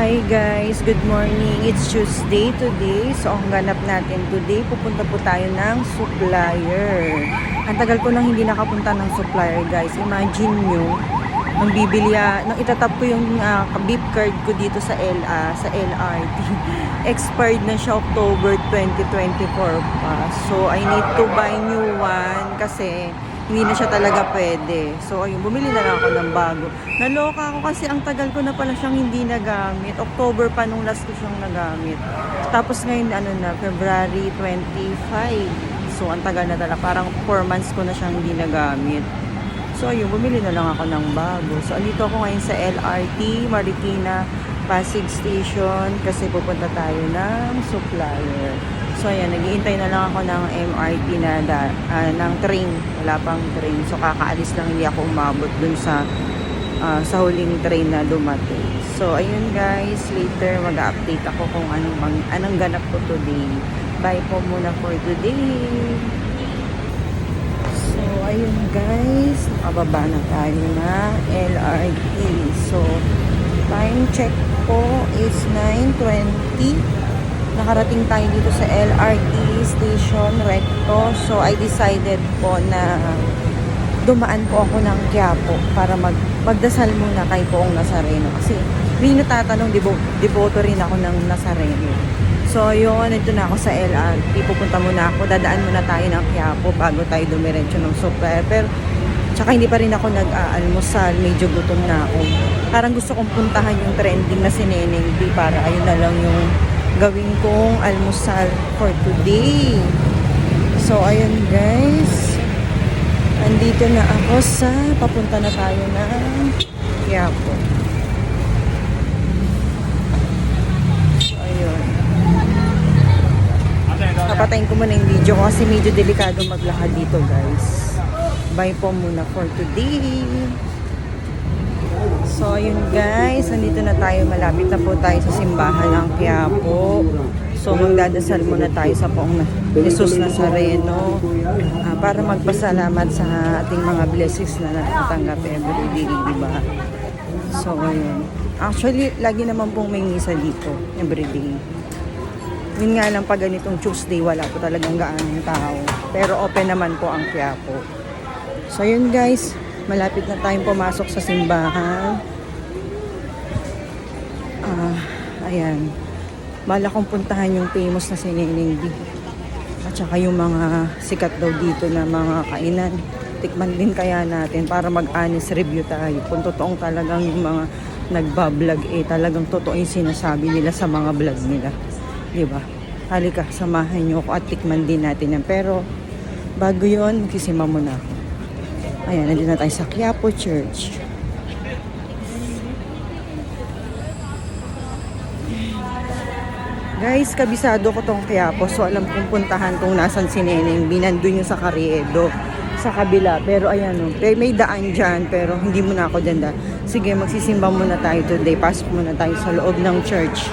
Hi guys, good morning. It's Tuesday today. So ang ganap natin today, pupunta po tayo ng supplier. Ang tagal ko nang hindi nakapunta ng supplier guys. Imagine nyo, nung bibili, nung itatap ko yung beep card ko dito sa LRT. Expired na siya October 2024 pa. So I need to buy new one kasi hindi na siya talaga pwede. So, ayun, bumili na lang ako ng bago. Naloka ako kasi ang tagal ko na pala siyang hindi nagamit. October pa nung last ko siyang nagamit. Tapos ngayon, February 25. So, ang tagal na talaga. Parang 4 months ko na siyang hindi nagamit. So, ayun, bumili na lang ako ng bago. So, andito ako ngayon sa LRT, Marikina, Pasig Station kasi pupunta tayo ng supplier. So ayan, naghihintay na lang ako ng MRT ng train. Wala pang train. So kakaalis lang, hindi ako umabot dun sa huling train na dumating. So ayun guys, later mag-update ako kung anong ganap ko today. Bye po muna for today. So ayun guys, nakababa na tayo na LRT. So time check po is 9:20. Nakarating tayo dito sa LRT Station Recto. So, I decided po na dumaan po ako ng Quiapo para magdasal muna kay Poong Nazareno. Kasi, hindi natatanong, devoto rin ako ng Nazareno. So, yun, ito na ako sa LRT. Pupunta muna ako, dadaan muna tayo ng Quiapo bago tayo dumiretso ng supplier. Pero, tsaka hindi pa rin ako nag-aalmusal. Medyo gutom na ako. Parang gusto kong puntahan yung trending na si Neneng B para ayun na lang yung gawin kong almusal for today. So, ayun guys. Andito na ako papunta na tayo ng Quiapo. So, ayun. Papatayin ko muna yung video ko kasi medyo delikado maglakad dito guys. Bye po muna for today. So, ayun guys, nandito na tayo, malapit na po tayo sa simbahan ng Quiapo. So, magdadasal muna tayo sa Poong Jesus Nazareno para magpasalamat sa ating mga blessings na natatanggap everyday, diba? So, ayun. Actually, lagi naman pong may misa dito, everyday. Yun nga lang, pag ganitong Tuesday, wala po talagang gaanong tao. Pero open naman po ang Quiapo. So, ayun guys, malapit na tayong pumasok sa simbahan. Ayan. Bala kong puntahan yung famous na si Neneng B. At saka yung mga sikat daw dito na mga kainan. Tikman din kaya natin para mag-honest review tayo. Kung totoong talagang yung mga nagbablog, talagang totoo yung sinasabi nila sa mga vlog nila. Diba? Halika, samahan nyo ako at tikman din natin yan. Pero, bago yun, magsisima muna ako. Ayan, nandito na tayo sa Quiapo Church. Guys, kabisado ko tong Quiapo. So, alam kong puntahan kung nasan si Neneng B. Nandun yung sa Carriedo. Sa kabila. Pero, ayan o. May daan dyan. Pero, hindi muna ako dyan. Sige, magsisimba muna tayo today. Pasok muna tayo sa loob ng church.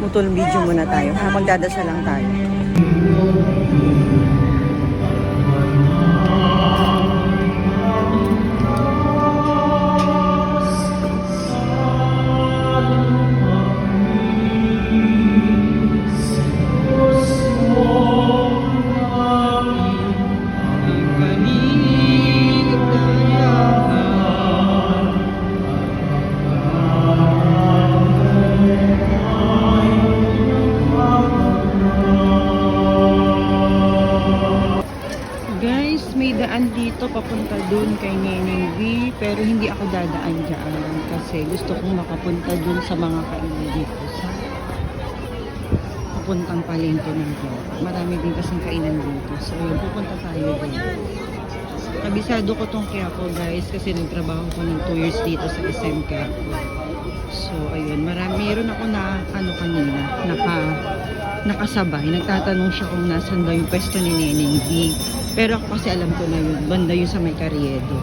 Mutol video muna tayo. Magdadasal lang tayo. Dito papunta dun kay Neneng B, pero hindi ako dadaan dyan kasi gusto kong makapunta dun sa mga kainan dito sa papuntang palengke ng Quiapo. Marami din kasing kainan dito, so yun, pupunta tayo dun. Kabisado ko tong Quiapo guys kasi nagtrabaho ko ng 2 years dito sa SM Quiapo. So ayun, meron ako na kanina nakasabay, nagtatanong siya kung nasan daw yung pwesto ni Neneng B. Pero ako kasi alam ko na yun, banda yun sa may Carriedo.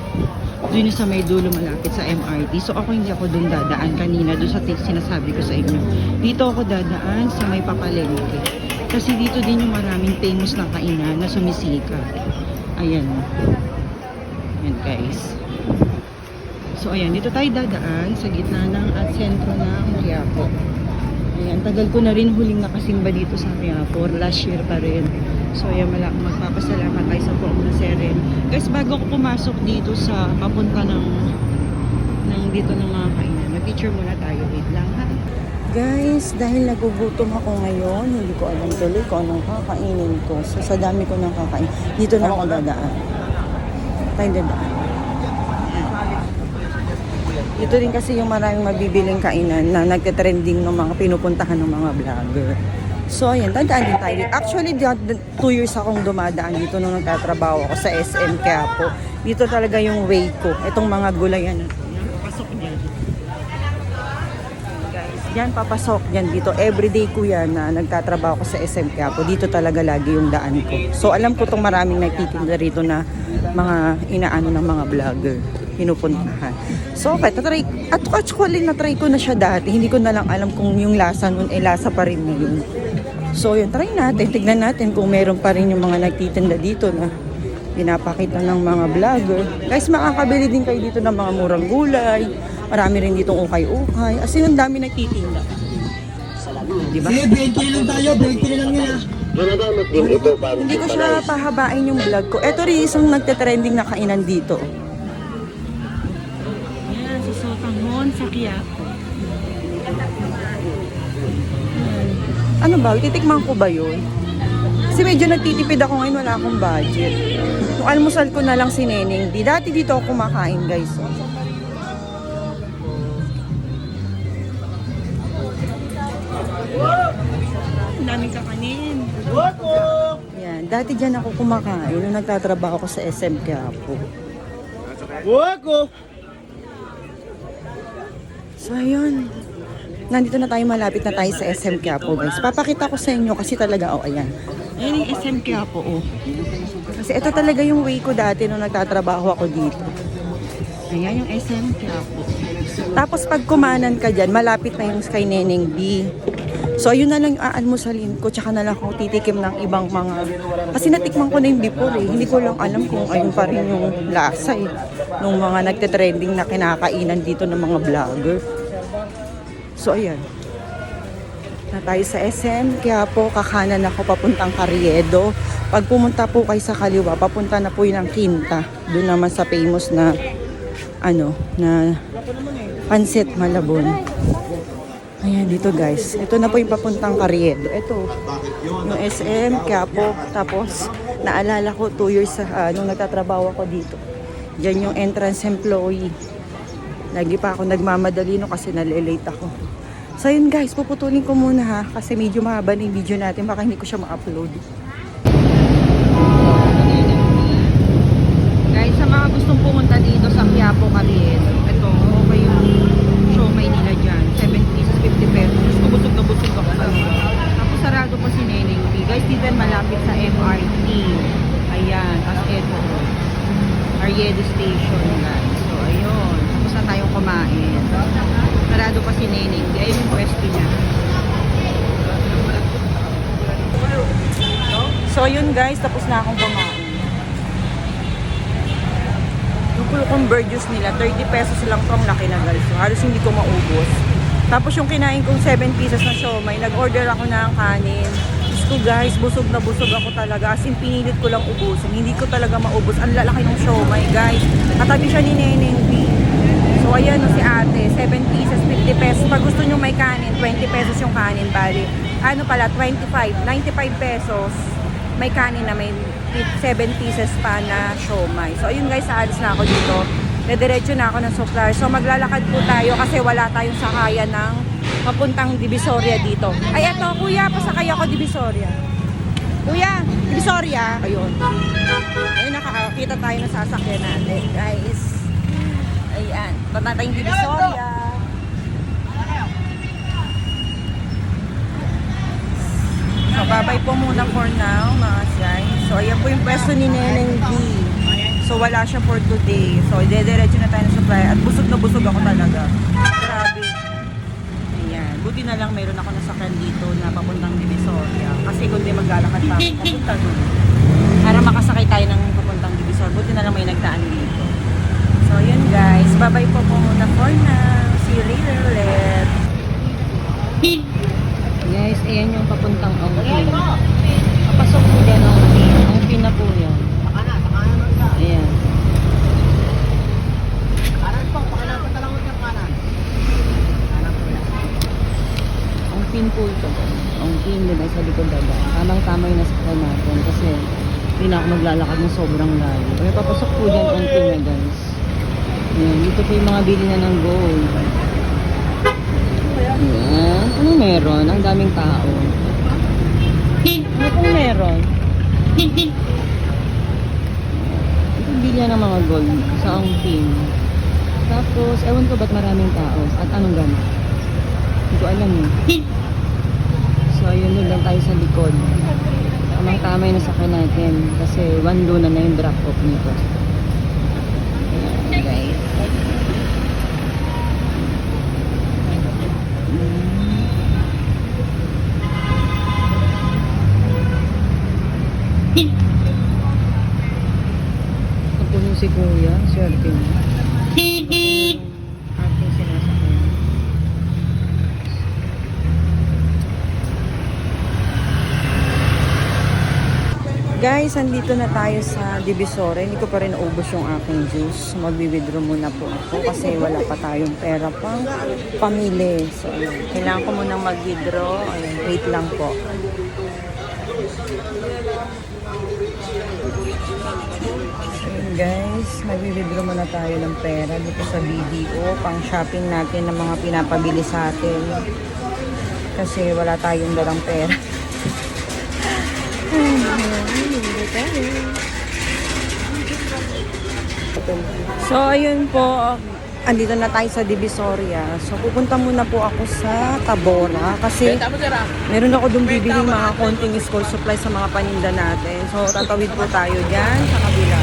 Doon yung sa may dulo malapit sa MRT. So ako hindi ako doon dadaan kanina, doon sa sinasabi ko sa inyo. Dito ako dadaan sa may papalengke. Kasi dito din yung maraming famous na kainan na sumisika. Ayan. Ayan guys. So ayan, dito tayo dadaan sa gitna ng at sentro ng Quiapo. Ayan, tagal ko na rin huling nakasimba dito sa Quiapo. Last year pa rin. So ayan, magpapasalamat tayo sa Poong na Seren. Guys, bago ko pumasok dito sa papunta ng dito ng mga kainan, mag-picture muna tayo. Wait lang ha. Guys, dahil nagugutom ako ngayon, hindi ko alam tuloy kung anong kakainin ko. So sa dami ko nang kakain, dito na ako dadaan. Tayo dadaan. Ito rin kasi yung maraming mabibiling kainan na nagte-trending ng mga pinupuntahan ng mga vlogger. So, ayan, dadaan din tayo. Actually, 2 years akong dumadaan dito nung nagtatrabaho ako sa SM Quiapo. Dito talaga yung way ko. Itong mga gulayan na ito. Yan, papasok dyan. Guys, dyan, papasok dyan dito. Everyday ko yan na nagtatrabaho ko sa SM Quiapo. Dito talaga lagi yung daan ko. So, alam ko itong maraming nagtitinda rito na mga inaano ng mga vlogger pinupuntahan. So, okay, actually, na-try ko na siya dati. Hindi ko na lang alam kung yung lasa nun, lasa pa rin na yun. So, yun, try natin. Tignan natin kung meron pa rin yung mga nagtitinda dito na pinapakita ng mga vlogger. Guys, makakabili din kayo dito ng mga murang gulay. Marami rin ditong ukay-ukay. As in, ang dami nagtitinda. Diba? Sige, 20 lang tayo. 20 lang yan. Hindi ko siya pahabain yung vlog ko. Ito rin isang nagte-trending na kainan dito. Sotanghon sa Quiapo. Ano ba? Titikman ko ba yun? Kasi medyo nagtitipid ako ngayon, wala akong budget. Yung almusal ko na lang si Neneng D. Dati dito ako kumakain, guys. Ang daming kakanin. Yan. Dati dyan ako kumakain nung nagtatrabaho ko sa SM Quiapo. So, ayun. Nandito na tayo, malapit na tayo sa SM Quiapo, guys. Papakita ko sa inyo kasi talaga, ayan. Ayan yung SM Quiapo, Kasi ito talaga yung way ko dati nung nagtatrabaho ako dito. Ayan yung SM Quiapo. Tapos pag kumanan ka dyan, malapit na yung kay Neneng B. So, ayun na lang yung aalmusalin ko. Tsaka na lang ako titikim ng ibang mga... Kasi natikman ko na yung before Hindi ko lang alam kung ayun pa rin yung lasa nung mga nagte-trending na kinakainan dito ng mga vlogger. So, ayan. Na tayo sa SM. Kaya po, kakanan ako papuntang Carriedo. Pag pumunta po kayo sa kaliwa, papunta na po yun ng Quinta. Doon naman sa famous na na Pancit Malabon. Ayan, dito guys. Ito na po yung papuntang Carriedo. Ito, yung SM, Quiapo. Tapos, naalala ko 2 years nung nagtatrabaho ako dito. Diyan yung entrance employee. Lagi pa ako nagmamadali kasi nalilate ako. So yun guys, puputulin ko muna ha. Kasi medyo mahaba na yung video natin. Baka hindi ko siya ma-upload. Guys, sa mga gustong pumunta dito sa Quiapo, Carriedo, ito, okay yung siomay nila dyan. 7 pieces, 50 pesos. Busog na busog ako talaga. Tapos sarado pa si Neneng B. Guys, dito malapit sa MRT. Ayan, as ito. Carriedo Station, guys. So, ayun. Tapos na tayong kumain. Sarado pa si Neneng B. Ayun yung pwesto niya. So, ayun guys. Tapos na akong kumain. Yung cucumber juice nila, 30 pesos lang to, ang laki na guys. So, halos hindi ko maubos. Tapos yung kinain kong 7 pieces na siomay, nag-order ako ng kanin. Diyos ko guys, busog na busog ako talaga. As in, pinilit ko lang ubusin. Hindi ko talaga maubos. Ang lalaki ng siomay guys. Katabi siya ni Neneng B. So ayan si ate, 7 pieces, 50 pesos. Pag gusto nyo may kanin, 20 pesos yung kanin. Bali, ano pala, 95 pesos. May kanin na may 7 pieces pa na siomay. So ayun guys, aalis na ako dito. Dediretso na ako ng supplier. So maglalakad po tayo kasi wala tayong sakayan ng papuntang Divisoria dito. Ay eto kuya, pasakay ako Divisoria. Kuya, Divisoria. Ayun. Ayun, nakakita tayo ng sasakyan natin guys. Ayan, punta tayong Divisoria. So babay po muna for now mga guys. So ayan po yung pwesto ni Neneng D. So wala siya for today. So idediretso na tayo ng supply. At busog na busog ako talaga. Grabe. Ayan. Buti na lang meron ako nasakyan dito na papuntang Divisoria. Kasi kundi maglalakad pa ako papunta doon. Para makasakay tayo ng papuntang Divisoria. Buti na lang may nagdaan dito. So yun guys. Bye. Babay po muna for now. See you later ulit. Guys, ayan yung papuntang Ongpin. Papasok po dyan Ongpin. Ongpin na po yan. Ayan. Ongpin po ito. Ongpin, diba sa likod dada. Tamang-tama yung nasakyan natin kasi hindi na ako maglalakad ng sobrang layo. Kaya papasok po dyan Ongpin na guys. Ayan, dito po yung mga bili na ng gold. Ayan. Ano meron? Ang daming tao. Ano pong meron? Ito bilya ng mga gold sa Ongpin. Tapos, ewan ko ba't maraming tao at anong gano'n. Hindi ko alam eh. So, yun lang tayo sa likod. Tamang-tama yung nasakyan natin kasi 1 luna na yung drop off nito. Ayan, guys. Ito yung si Kuya, swerte niya. Ating sinasakyan. Guys, andito na tayo sa Divisoria. Hindi ko pa rin ubos yung aking juice. Magbi-withdraw muna po ako kasi wala pa tayong pera pang pamili. So, ayun. Kailangan ko munang mag-withdraw. Ayun, wait lang po. Ayun guys, magbi-withdraw muna tayo ng pera dito sa BDO. Pang shopping natin ng mga pinapabili sa atin. Kasi wala tayong dalang pera. So, ayun po. Andito na tayo sa Divisoria. So, pupunta muna po ako sa Tabora. Kasi meron ako doon bibili mga konting school supply sa mga paninda natin. So, tatawid po tayo dyan sa kabila.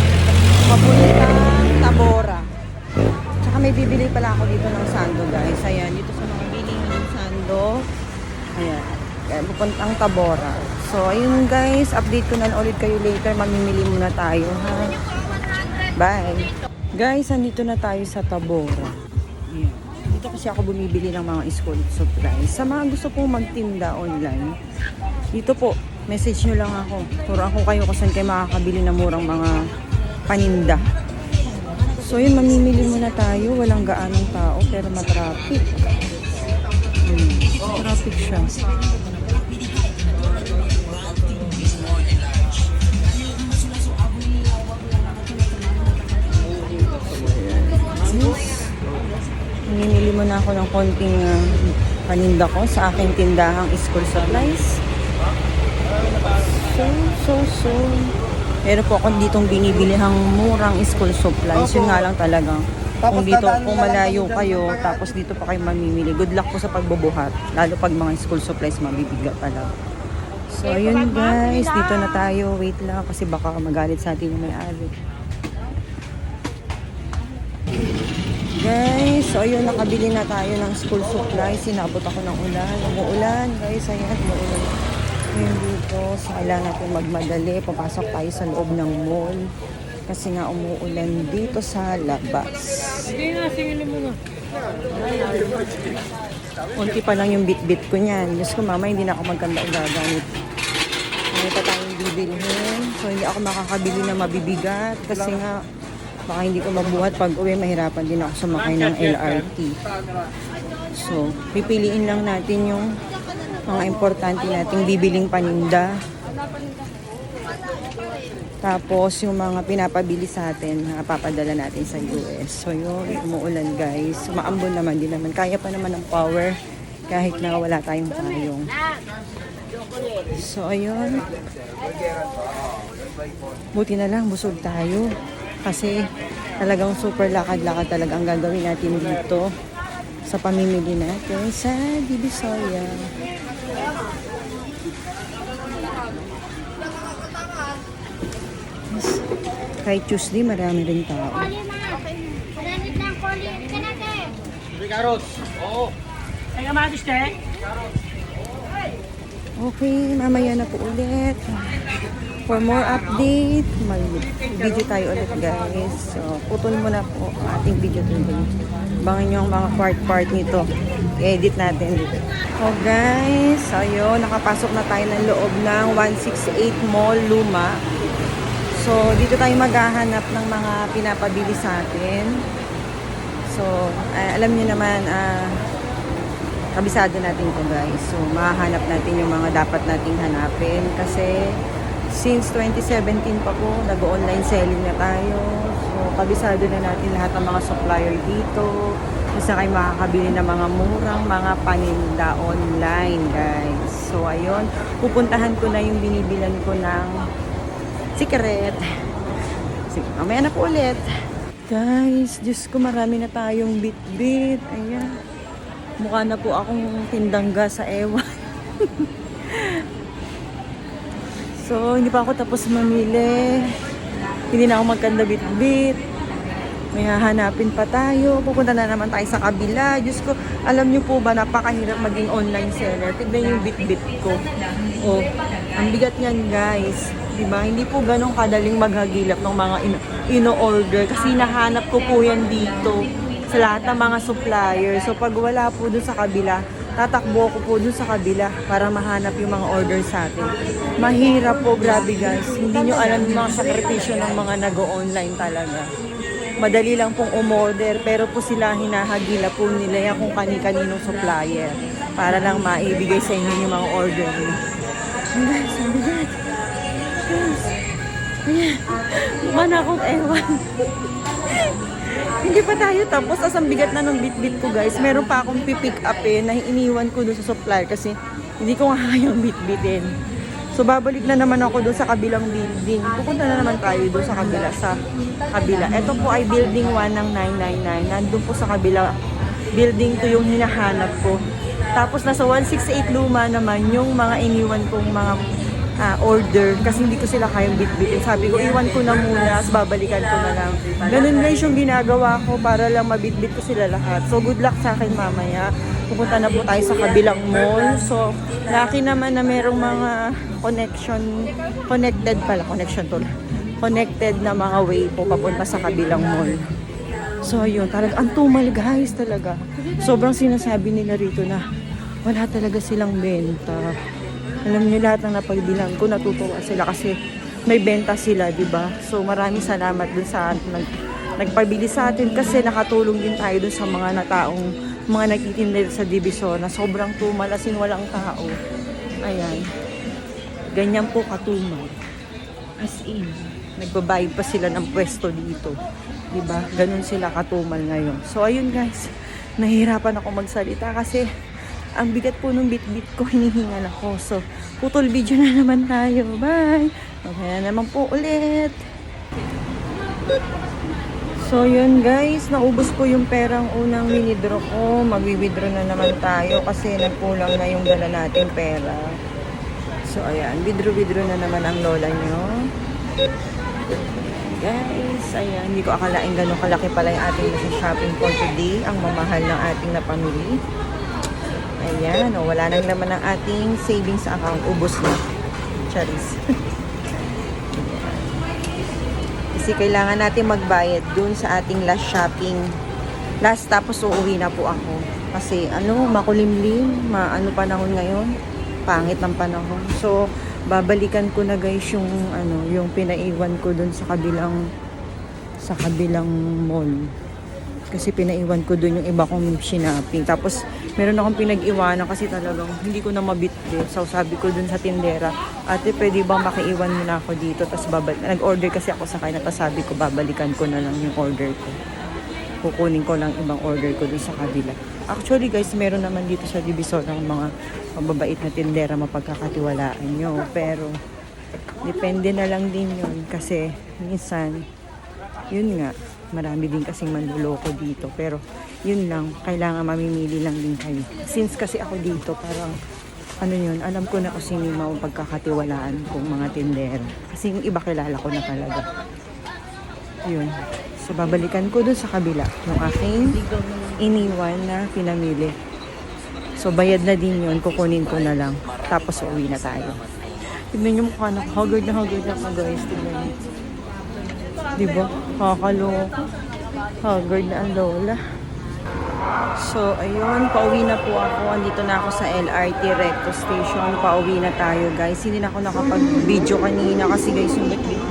Papuntang Tabora. Tsaka may bibili pala ako dito ng sando, guys. Ayan, dito sa mga biling ng sando. Ayan. Kaya pupuntang Tabora. So, ayun guys, update ko na ulit kayo later. Mamimili muna tayo, ha? Bye! Guys, andito na tayo sa Tabora. Ayan. Dito kasi ako bumibili ng mga school supplies. Sa mga gusto pong magtinda online, dito po, message nyo lang ako. Turuan ko kayo kung saan kayo makakabili ng murang mga paninda. So, yun, mamimili muna tayo. Walang gaanong tao, pero matraffic. Matraffic siya. Namimili muna ako ng konting paninda ko sa aking tindahang school supplies. So. Pero po ako ditong binibilihang murang school supplies. Yun nga lang talaga. Kung malayo kayo, tapos dito pa kayo mamimili. Good luck po sa pagbubuhat. Lalo pag mga school supplies, mabibigat talaga. So, ayun guys. Dito na tayo. Wait lang kasi baka magalit sa atin yung may-ari. Guys, so ayun, nakabili na tayo ng school supplies. Sinabot ako ng ulan. Umuulan, guys. Ayan, umuulan. Ngayon dito, so kailangan natin magmadali. Papasok tayo sa loob ng mall. Kasi nga umuulan dito sa labas. Sige nga, singilin mo na. Unti pa lang yung bit-bit ko niyan. Diyos ko, mama, hindi na ako magkanda o gagamit. May pa tayong bibilhin. So, hindi ako makakabili na mabibigat. Kasi nga, baka hindi ko mabuhat pag uwi, mahirapan din ako sumakay ng LRT. So, pipiliin lang natin yung mga importante nating bibiling paninda. Tapos, yung mga pinapabili sa atin, papadala natin sa US. So, yun, umuulan guys. Maambon naman din naman. Kaya pa naman ng power kahit na wala tayong payong. So, ayun. Buti na lang, busog tayo. Kasi talagang super lakad-lakad talaga ang gagawin natin dito sa pamimili natin sa Divisoria. Kahit Tuesday, marami rin tao. Carrots. Oo. Ay, kamatis, te. Okay, mamaya na po ulit. For more update, mag-video tayo ulit guys. So, putol muna po ang ating video today. Abangan nyo ang mga part-part nito. I-edit natin dito. So guys, ayun, nakapasok na tayo ng loob ng 168 Mall Luma. So, dito tayo maghahanap ng mga pinapabili sa atin. So, alam niyo naman, kabisado natin ito guys. So, mahanap natin yung mga dapat nating hanapin. Kasi, since 2017 pa po, nag-online selling na tayo. So, kabisado na natin lahat ng mga supplier dito. Kasi kayo makakabili ng mga murang mga paninda online guys. So, ayun. Pupuntahan ko na yung binibilan ko ng secret. Sige, mamaya na po ulit. Guys, Diyos ko, marami na tayong bit-bit. Ayan. Mukha na po akong tindangga sa ewan. So, hindi pa ako tapos mamili. Hindi na ako magkanda bit-bit. May hahanapin pa tayo. Pupunta na naman tayo sa kabila. Diyos ko, alam niyo po ba, napakahirap maging online seller. Tignan yung bit-bit ko. Oh, ang bigat niyan guys. Diba? Hindi po ganun kadaling maghagilap ng mga ino-order. Kasi nahanap ko po yan dito sa lahat ng mga supplier. So, pag wala po dun sa kabila, tatakbo ko po dun sa kabila para mahanap yung mga order sa atin. Mahirap po, grabe guys. Hindi nyo alam yung mga sakripisyo ng mga nag-o-online talaga. Madali lang pong umorder, pero po sila hinahagila po nila yan kung kani-kaninong supplier para lang maibigay sa inyo yung mga order nyo. Guys, ang bigat. Ayan. Mukha na akong ewan. Hindi pa tayo tapos. As ang bigat na ng bit-bit ko guys. Meron pa akong pipick up na iniwan ko doon sa supplier kasi hindi ko nga kayang bit-bitin. So babalik na naman ako doon sa kabilang building. Pupunta na naman tayo doon sa kabila. Ito po ay building 1 ng 999. Nandun po sa kabila. Building to yung hinahanap ko. Tapos nasa 168 Luma naman yung mga iniwan kong mga order kasi hindi ko sila kayang bit-bitin. Sabi ko, iwan ko na muna, tapos babalikan ko na lang. Ganun guys yung ginagawa ko para lang mabit-bit ko sila lahat. So, good luck sa akin mamaya. Pupunta na po tayo sa kabilang mall. So, lucky naman na merong mga connected na mga way po papunta sa kabilang mall. So, yun. Talaga, ang tumal guys talaga. Sobrang sinasabi nila rito na wala talaga silang benta. Alam niyo lahat ng napagbilang ko, natutuwa sila kasi may benta sila, di ba? So maraming salamat dun sa nagpabili sa atin kasi nakatulong din tayo dun sa mga mga nagtitinda sa Divisoria na sobrang tumal, as in walang tao. Ayan. Ganyan po katumal. As in, nagbabayad pa sila ng pwesto dito. Di ba? Ganun sila katumal ngayon. So ayun guys, nahihirapan ako magsalita kasi ang bigat po nung bit-bit ko, hinihingal ako. So, putol video na naman tayo. Bye! Okay na naman po ulit. So, yun guys. Naubos ko yung perang unang winidraw ko. Mag-withdraw na naman tayo kasi nagkulang na yung dala nating pera. So, ayan. Withdraw na naman ang lola nyo. Guys, ayan. Hindi ko akalain gano'ng kalaki pala yung ating shopping for today. Ang mamahal ng ating napamili. Ayan, wala nang laman ng ating savings account. Ubos na. Charis. Kasi kailangan natin magbayad dun sa ating last shopping. Last, tapos uuwi na po ako. Kasi makulimlim, panahon ngayon. Pangit ng panahon. So, babalikan ko na guys yung pinaiwan ko dun sa kabilang mall. Kasi pinaiwan ko dun yung iba kong shinaping. Tapos, meron akong pinag-iwanan kasi talagang hindi ko na mabitbit. So, sabi ko dun sa tindera, ate, pwede bang makiiwan mo na ako dito? Tapos, nag-order kasi ako sa kanya. Tapos, sabi ko, babalikan ko na lang yung order ko. Kukunin ko lang ibang order ko dun sa kabila. Actually, guys, meron naman dito sa Divisoria ng mga mababait na tindera mapagkakatiwalaan nyo. Pero, depende na lang din yun. Kasi, minsan, yun nga, marami din kasing manluloko dito. Pero, yun lang, kailangan mamimili lang din kayo. Since kasi ako dito, parang, alam ko na kung sino yung mga pagkakatiwalaan kong mga tindera. Kasi yung iba kilala ko na talaga. Yun. So, babalikan ko dun sa kabila yung aking iniwan na pinamili. So, bayad na din yun, kukunin ko na lang. Tapos uuwi na tayo. Tignan nyo mukha na haggard na ako guys. Tignan nyo. Diba? Kakaloka. Haggard na ang lola. So, ayun, pauwi na po ako. Andito na ako sa LRT Recto Station. Pauwi na tayo, guys. Hindi na ako nakapag-video kanina kasi, guys, yung bitbit.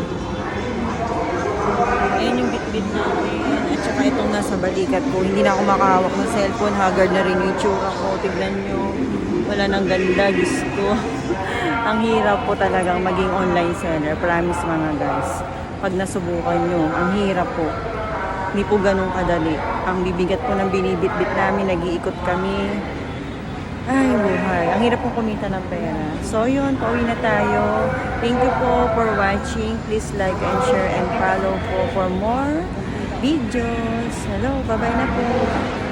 Ayan yung bitbit natin. At saka itong nasa balikat ko. Hindi na ako makahawak ng cellphone. Haggard na rin yung itsura ko. Tignan nyo. Wala nang ganda. Diyos ko. Ang hirap po talagang maging online seller. Promise mga guys. Pag nasubukan nyo, ang hirap po. Hindi po ganun kadali. Ang bibigat po ng binibitbit namin, nag-iikot kami. Ay, buhay. Ang hirap po kumita ng pera. So, yun, pauwi na tayo. Thank you po for watching. Please like and share and follow po for more videos. Hello, bye-bye na po.